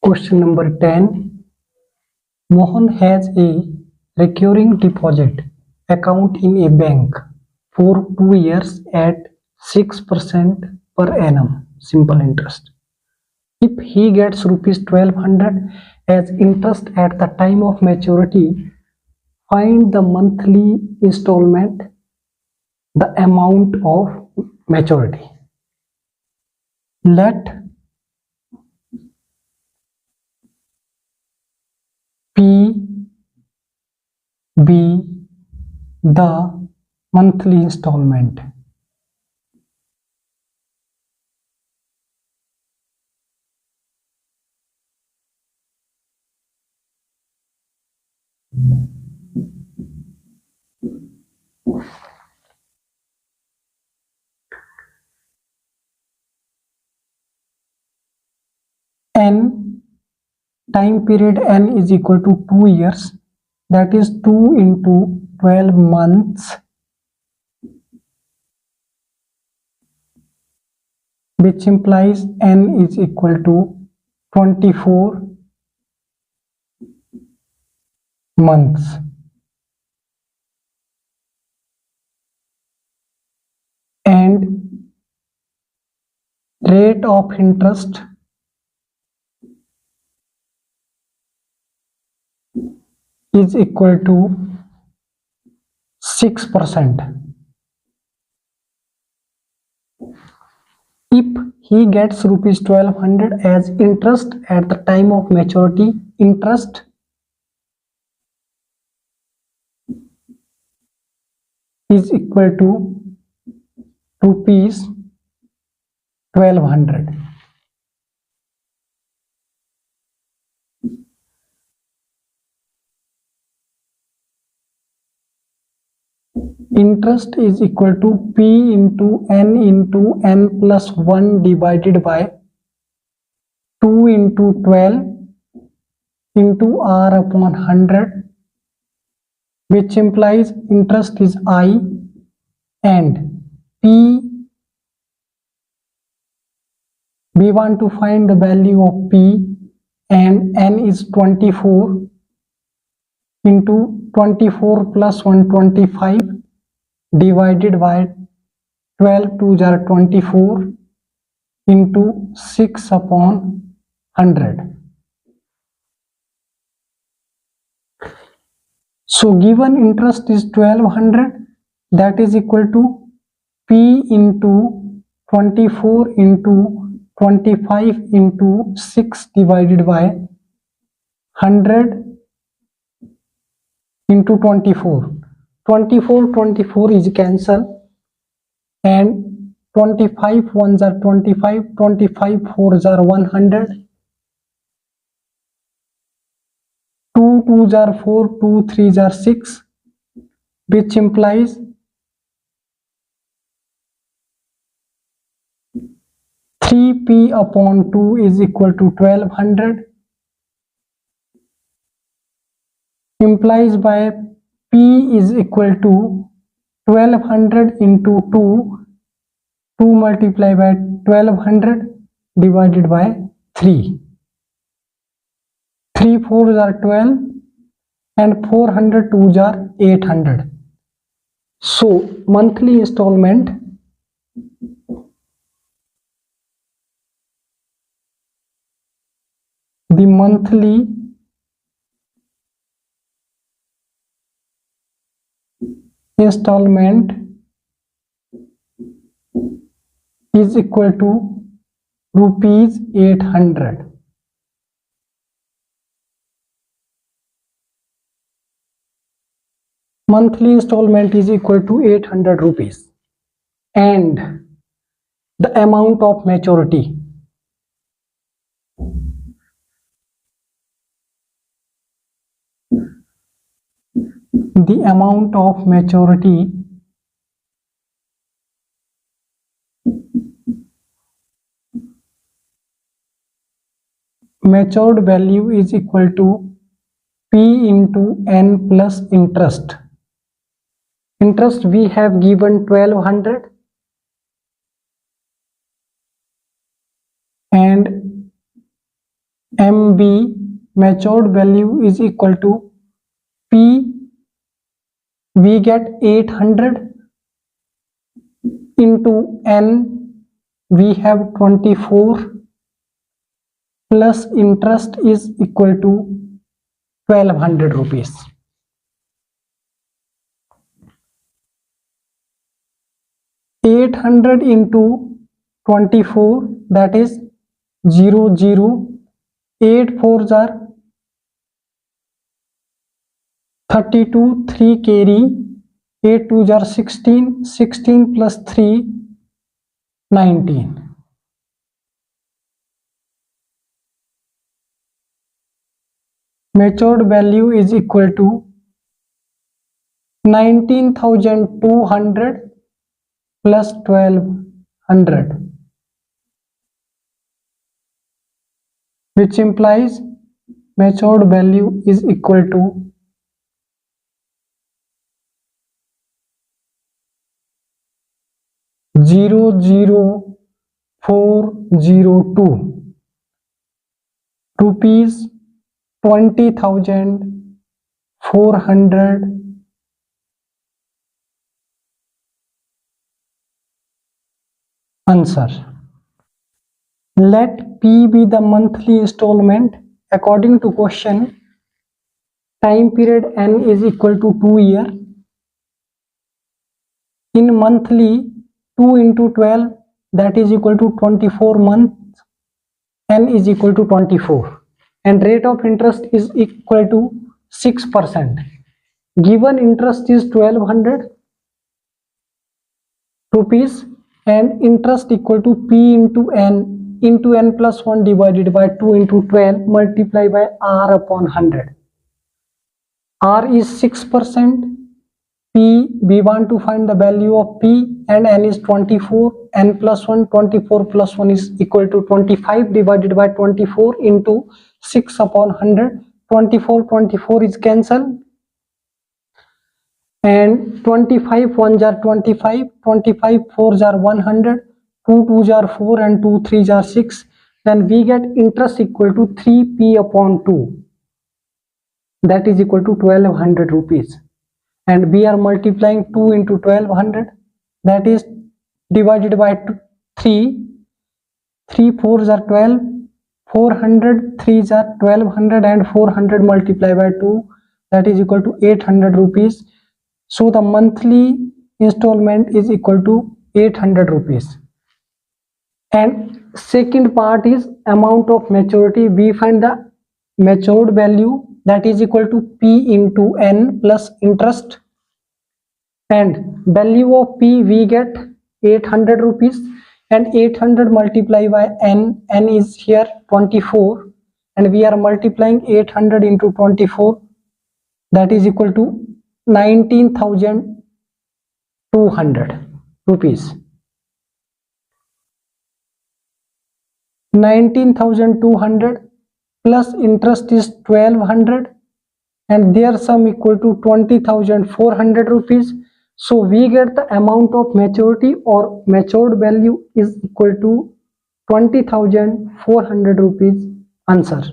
Question number 10. Mohan has a recurring deposit account in a bank for 2 years at 6% per annum simple interest. If he gets rupees 1200 as interest at the time of maturity, find the monthly installment, the amount of maturity. Let P be the monthly installment. N, time period N is equal to 2 years, that is 2 into 12 months, which implies N is equal to 24 months. And rate of interest is equal to 6%. If he gets rupees 1200 as interest at the time of maturity, interest is equal to rupees 1200. Interest is equal to P into N plus 1 divided by 2 into 12 into R upon 100, which implies interest is I and P. We want to find the value of P, and N is 24 into 24 plus 125 divided by 12 2s are 24 into 6 upon 100. So given interest is 1200, that is equal to P into 24 into 25 into 6 divided by 100 into 24. 24 is cancel, and 25 ones are 25, 25 fours are 100, 2 2s are 4, 2 3s are 6, which implies 3P upon 2 is equal to 1200, implies by P is equal to 1200 into 2, 2 multiplied by 1200 divided by 3. 3 4s are 12 and 400 2s are 800. So monthly installment installment is equal to rupees 800. Monthly installment is equal to 800 rupees. And the amount of maturity. The amount of maturity matured value is equal to P into N plus interest. Interest we have given 1200 and MB matured value is equal to P. We get 800 into N. We have 24 plus interest is equal to 1200 rupees. $800 into 24, that is 00. 8 4s are 32, 3 carry, 8 2s are 16, 16 plus 3, 19. Matured value is equal to 19,200 plus 1200, which implies matured value is equal to 00402 rupees 20,400 answer. Let P be the monthly installment according to question. Time period N is equal to 2 years. In monthly, 2 into 12, that is equal to 24 months. N is equal to 24 and rate of interest is equal to 6%. Given interest is 1200 rupees and interest equal to P into N plus 1 divided by 2 into 12 multiplied by R upon 100. R is 6%. P, we want to find the value of P and N is 24. N plus 1, 24 plus 1 is equal to 25 divided by 24 into 6 upon 100. 24 is cancelled. And 25 1s are 25, 25 4s are 100, 2 2s are 4 and 2 3s are 6. Then we get interest equal to 3P upon 2. That is equal to 1200 rupees. And we are multiplying 2 into 1200, that is divided by 3. 3 4s are 12, 400 3s are 1200 and 400 multiplied by 2, that is equal to 800 rupees. So the monthly installment is equal to 800 rupees. And second part is amount of maturity. We find the matured value, that is equal to P into N plus interest, and value of P we get 800 rupees and 800 multiplied by N is here 24 and we are multiplying 800 into 24, that is equal to 19,200 rupees. 19,200 plus interest is 1200 and their sum equal to 20,400 rupees. So we get the amount of maturity or matured value is equal to 20,400 rupees answer.